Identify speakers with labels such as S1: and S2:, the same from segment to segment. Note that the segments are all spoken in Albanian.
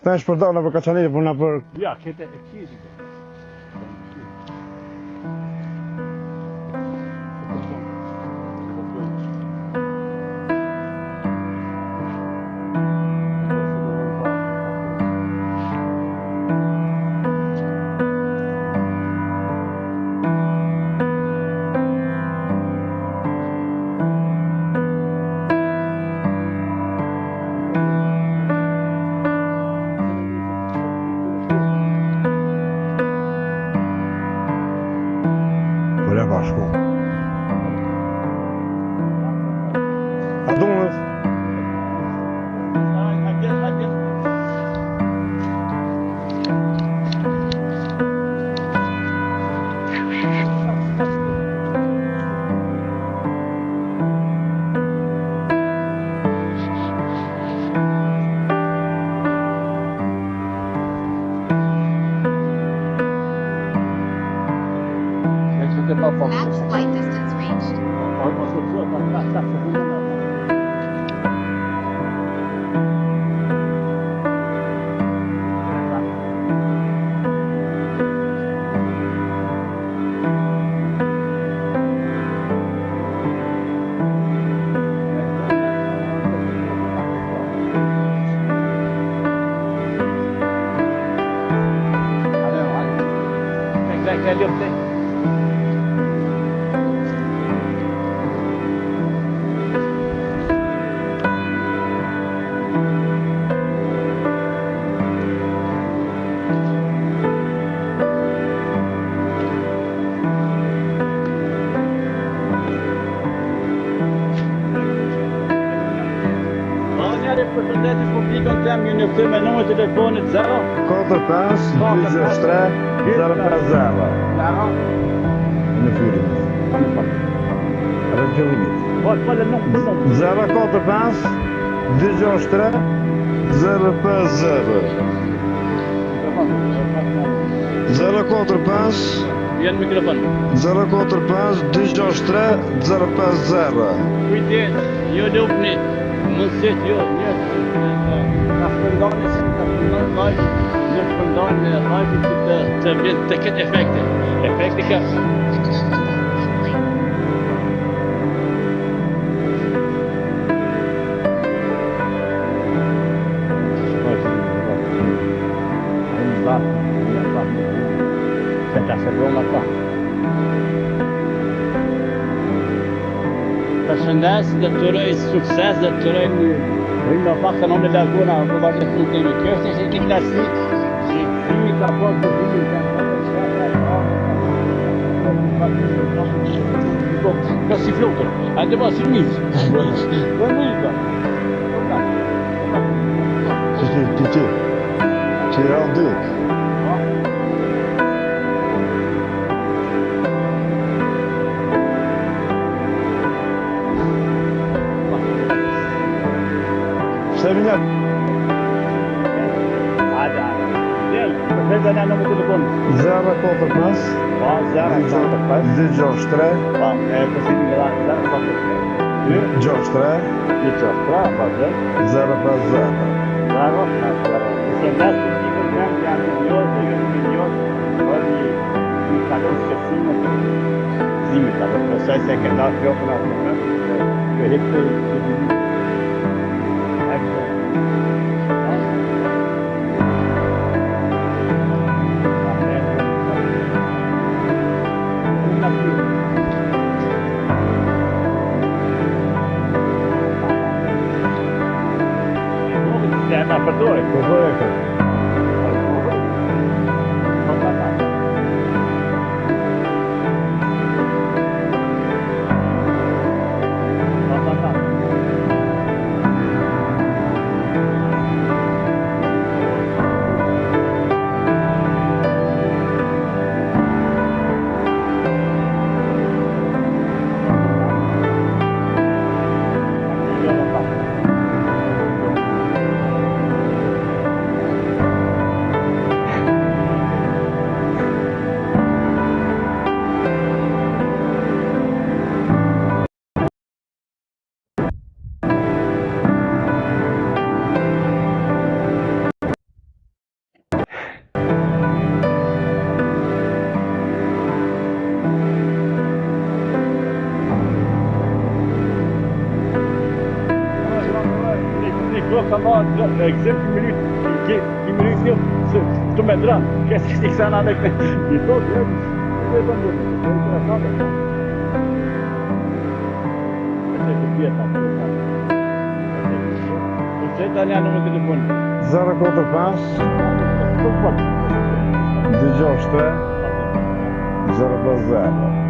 S1: Ta është për dana për kaçanit, puna për...
S2: Ja, këtë e kishë.
S1: Bashku. A dunës?
S3: Max flight distance reached.
S2: Përshëndetje publikun tem, ju njoftoj me numrin e telefonit 0
S1: 45 203 050. Në fyrin. Edhe në qëllimit.
S2: Po le numrin.
S1: 045 203 050. 045
S2: Vjen mikrofon.
S1: 045 203 050.
S2: Kujdes, ju lupni. Mund se jo, na shpërndarje se ka shpërndar live, në shpërndarje live të vjen të ketë efekte. Efekti ka Përshëndes dhe të uroj sukses dhe të uroj një rrimë pak të në laguna në vazhdet të temi. Kjo është një klasik që fimi ka por të vimin ka si flotër, a dhe ba si mizë. Dhe mizë.
S1: Që i ranë duk. Sevinat.
S2: Hadi. Gel. Përshëndetje në numrin e telefonit.
S1: 045
S2: 045
S1: 263
S2: Po, përshëndetje në 045
S1: 263 050.
S2: Përshëndes publikun tem, janë minjot dhe ju minjot për një kalon shqetësime të zimit, apo besoj se ke dalë flokën atë. Kjo hektë Përdore, Exemplu que minuto tu me dran, que é que está nada que e todo eu vou engraçado. Você tá ali no telefone.
S1: 045 263 030.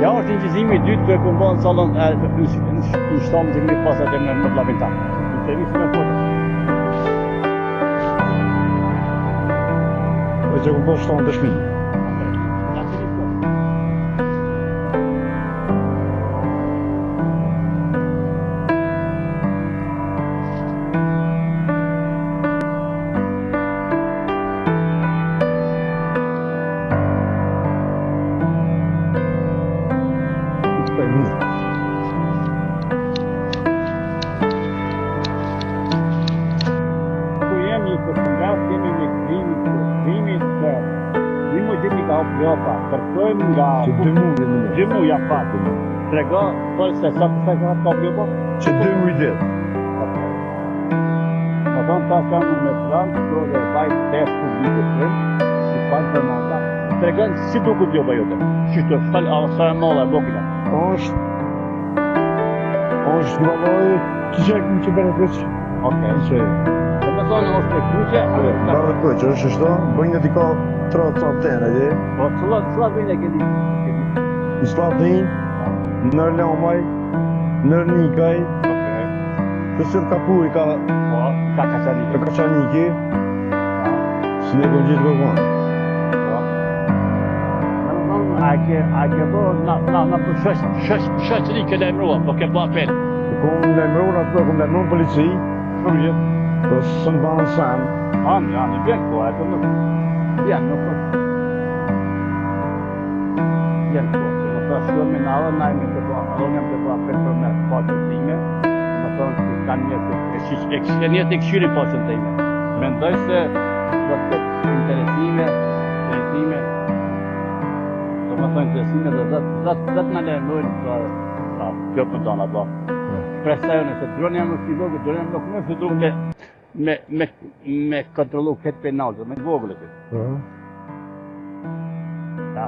S2: Ja, është një gjizimi i dytë kërë këmë bënë salon në shtamë që këmi pasat e më parlamentar. Intervjisë me foto.
S1: E që këmë bënë shtamë të shmi.
S2: Kërkojmë nga...
S1: Që 2 muaj në një.
S2: 2 muaj jam fatë. Trego, për se sa të ka të bjo po?
S1: Që 2 muaj ditë.
S2: Më thonë ta kam në metranë, të dhe bajt test publike të tëmë, që fanë për mata. Tregën si duke bjo po jote? Qështë të falë, a sa e molla e bokina?
S1: është valoj që që më që bërë të që.
S2: Okej. Dhe më thonë është e kuqe,
S1: Bërë të që është shto, bëjnë në t'i ka 3 cantene, dhe.
S2: po cëllat bëjnë e këti?
S1: Në Slatin, nër Lamaj, nër Nikaj, të sërë Kapuri ka
S2: Po, ka kaçanike.
S1: Kaçaniki, së ne kënë gjithë kënë.
S2: A ke bo, na për shoqëri ke lajmërua, po ke bo apel.
S1: Kënë lemrur atë, kënë lemrur në polici,
S2: Shumë gjithë.
S1: po së në banë sanë.
S2: Janë vjen po, ato nuk janë po. Janë po, më ta shumë në avë, na me të po, jam të po apel për me pasën time, më thonë që kanë një të këshyri pasën time. Mendoj se do të ketë interesime, do më thonë interesime dhe zëtë në lejmërojnë sa kjo për tonë ato. Presajë nëse dronë jam në si vogë, dronë jam nuk në fëtru me kontrolu këtë penalë, me vogële këtë. Ta,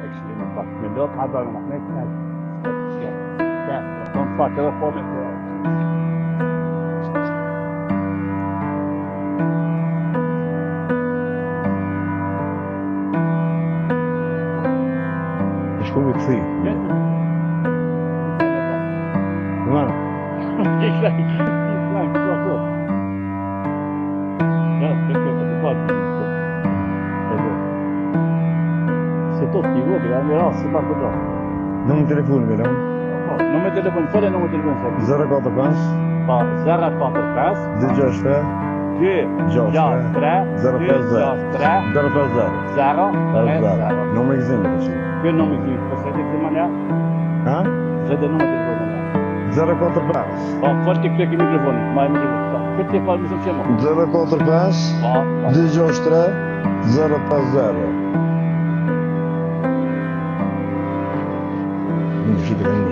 S2: ekstreme pak. Me do të hadar në me këtë, ja, tonë pa telefonin të...
S1: Shku me këthi. Mëna.
S2: Se tot t'i vogël, janë një rasë, se pa këto.
S1: Numër telefoni me lëmë.
S2: Numër telefon, fële numër telefon se.
S1: 045
S2: Pa, 045
S1: 263
S2: 263 263 050.
S1: Numër gëzimi të që.
S2: Kjo numër gëzimi, përse të këtë manja?
S1: Ha?
S2: Zede numër telefon manja.
S1: 045
S2: Pa, fërë t'i këtë mikrofonin, ma e më gjithë. Këtë t'i falë mësëm që më.
S1: 045 263 050. Në që të kënë